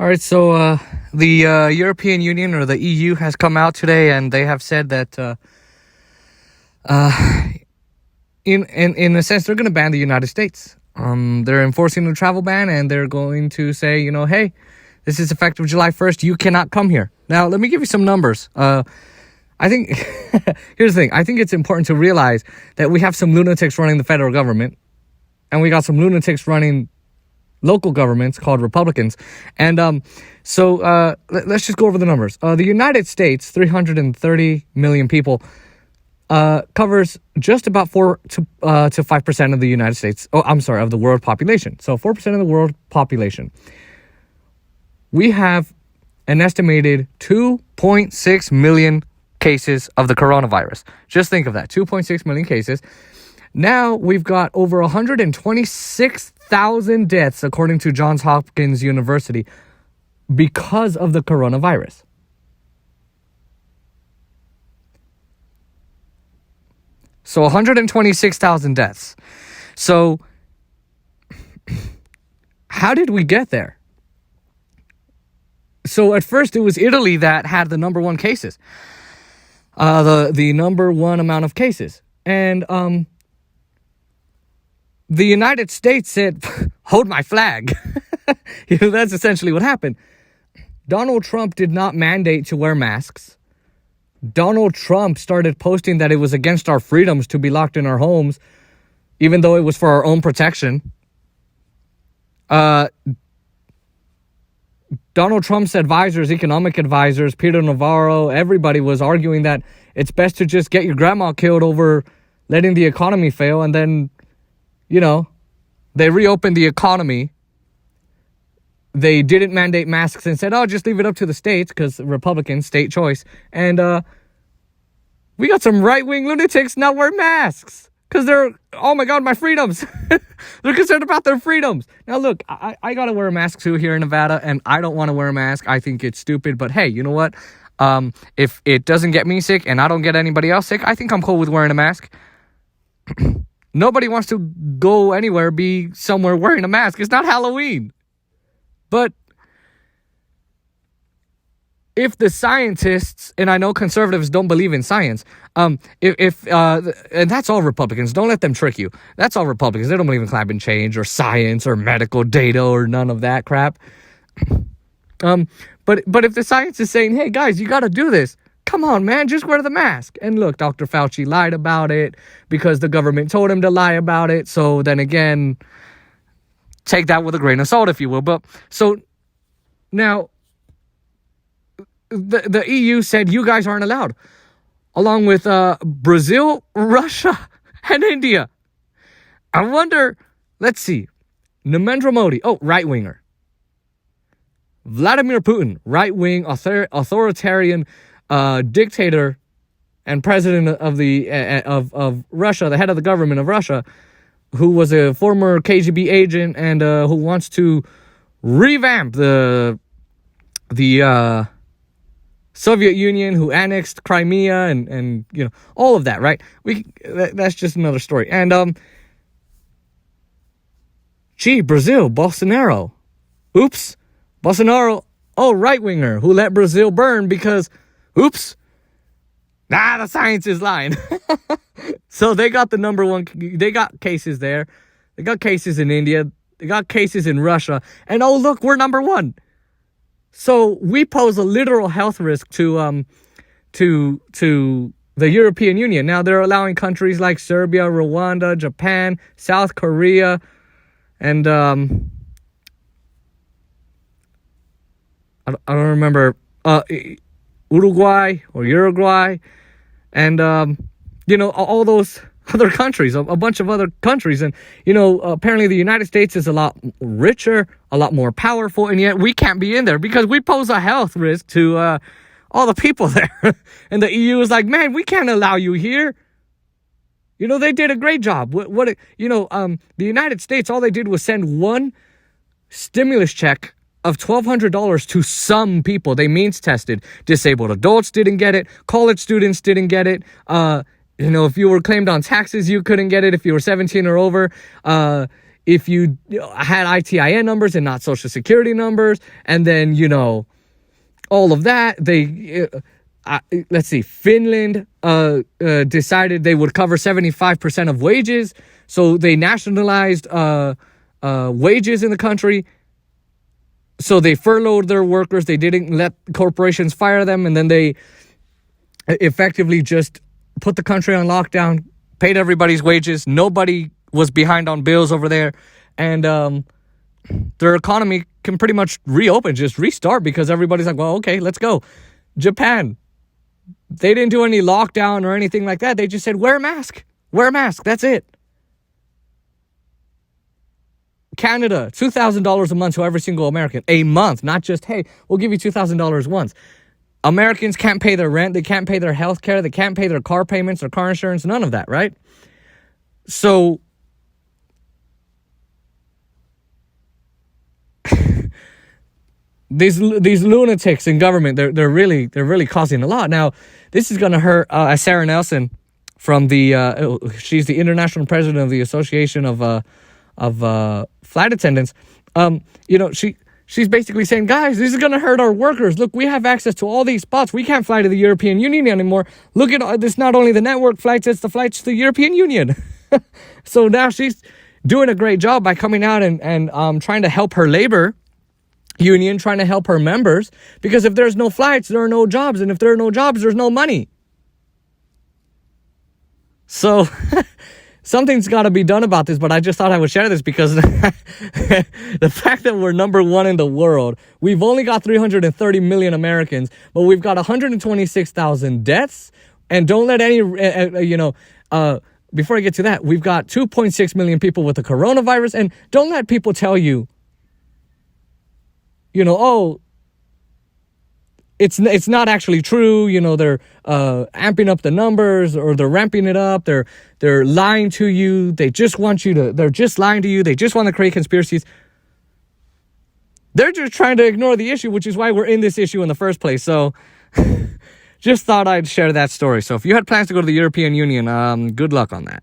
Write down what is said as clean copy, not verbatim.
All right, so the European Union, or the EU, has come out today, and they have said that in a sense, they're going to ban the United States. They're enforcing the travel ban, and they're going to say, hey, this is effective July 1st. You cannot come here. Now, let me give you some numbers. I think here's the thing. I think it's important to realize that we have some lunatics running the federal government, and we got some lunatics running local governments called Republicans. And so let's just go over the numbers. The United States, 330 million people, covers just about 4 to 5% of the United States. Of the world population. So 4% of the world population. We have an estimated 2.6 million cases of the coronavirus. Just think of that, 2.6 million cases. Now we've got over 126,000 deaths, according to Johns Hopkins University, because of the coronavirus. So 126,000 deaths. So how did we get there? So at first it was Italy that had the number one cases. The number one amount of cases. And the United States said, hold my flag. That's essentially what happened. Donald Trump did not mandate to wear masks. Donald Trump started posting that it was against our freedoms to be locked in our homes, even though it was for our own protection. Donald Trump's advisors, economic advisors, Peter Navarro, everybody was arguing that it's best to just get your grandma killed over letting the economy fail. And then, they reopened the economy. They didn't mandate masks and said, just leave it up to the states, because Republicans, state choice. And we got some right-wing lunatics not wearing masks because they're, oh my God, my freedoms. They're concerned about their freedoms. Now, look, I got to wear a mask too here in Nevada, and I don't want to wear a mask. I think it's stupid. But hey, you know what? If it doesn't get me sick and I don't get anybody else sick, I think I'm cool with wearing a mask. Nobody wants to go anywhere, be somewhere wearing a mask. It's not Halloween. But if the scientists, and I know conservatives don't believe in science, and that's all Republicans. Don't let them trick you. That's all Republicans. They don't believe in climate change or science or medical data or none of that crap. But if the science is saying, hey guys, you got to do this, come on, man, just wear the mask. And look, Dr. Fauci lied about it because the government told him to lie about it. So then again, take that with a grain of salt, if you will. But so now the EU said you guys aren't allowed, along with Brazil, Russia, and India. I wonder, let's see, Narendra Modi, right-winger. Vladimir Putin, right-wing authoritarian dictator and president of Russia, the head of the government of Russia, who was a former KGB agent and who wants to revamp the Soviet Union, who annexed Crimea and all of that, right? That's just another story. And Brazil, Bolsonaro. Oops. Bolsonaro, right-winger, who let Brazil burn because, the science is lying. So they got the number one, they got cases there. They got cases in India. They got cases in Russia. And look, we're number one. So we pose a literal health risk to the European Union. Now they're allowing countries like Serbia, Rwanda, Japan, South Korea, and I don't remember, Uruguay, and all those other countries, a bunch of other countries. And apparently the United States is a lot richer, a lot more powerful, and yet we can't be in there because we pose a health risk to all the people there. And the EU is like, man, we can't allow you here. They did a great job. The United States, all they did was send one stimulus check of $1,200 to some people. They means tested. Disabled adults didn't get it. College students didn't get it. If you were claimed on taxes, you couldn't get it if you were 17 or over. if you had ITIN numbers and not social security numbers, and then, all of that, let's see, Finland decided they would cover 75% of wages. So they nationalized wages in the country. So they furloughed their workers. They didn't let corporations fire them. And then they effectively just put the country on lockdown, paid everybody's wages. Nobody was behind on bills over there. And their economy can pretty much reopen, just restart, because everybody's like, well, okay, let's go. Japan, they didn't do any lockdown or anything like that. They just said, wear a mask. Wear a mask. That's it. Canada, $2,000 a month to every single American. A month, not just, hey, we'll give you $2,000 once. Americans can't pay their rent. They can't pay their health care. They can't pay their car payments or car insurance. None of that, right? So these lunatics in government, they're really causing a lot. Now, this is going to hurt Sarah Nelson from she's the international president of the Association of flight attendants. She's basically saying, guys, this is going to hurt our workers. Look, we have access to all these spots. We can't fly to the European Union anymore. Look at this, not only the network flights, it's the flights to the European Union. So now she's doing a great job by coming out and trying to help her labor union, trying to help her members, because if there's no flights, there are no jobs. And if there are no jobs, there's no money. So something's got to be done about this, but I just thought I would share this because the fact that we're number one in the world, we've only got 330 million Americans, but we've got 126,000 deaths. And don't let any, before I get to that, we've got 2.6 million people with the coronavirus. And don't let people tell you, it's not actually true. They're amping up the numbers, or they're ramping it up. They're lying to you. They're just lying to you. They just want to create conspiracies. They're just trying to ignore the issue, which is why we're in this issue in the first place. So just thought I'd share that story. So if you had plans to go to the European Union, good luck on that.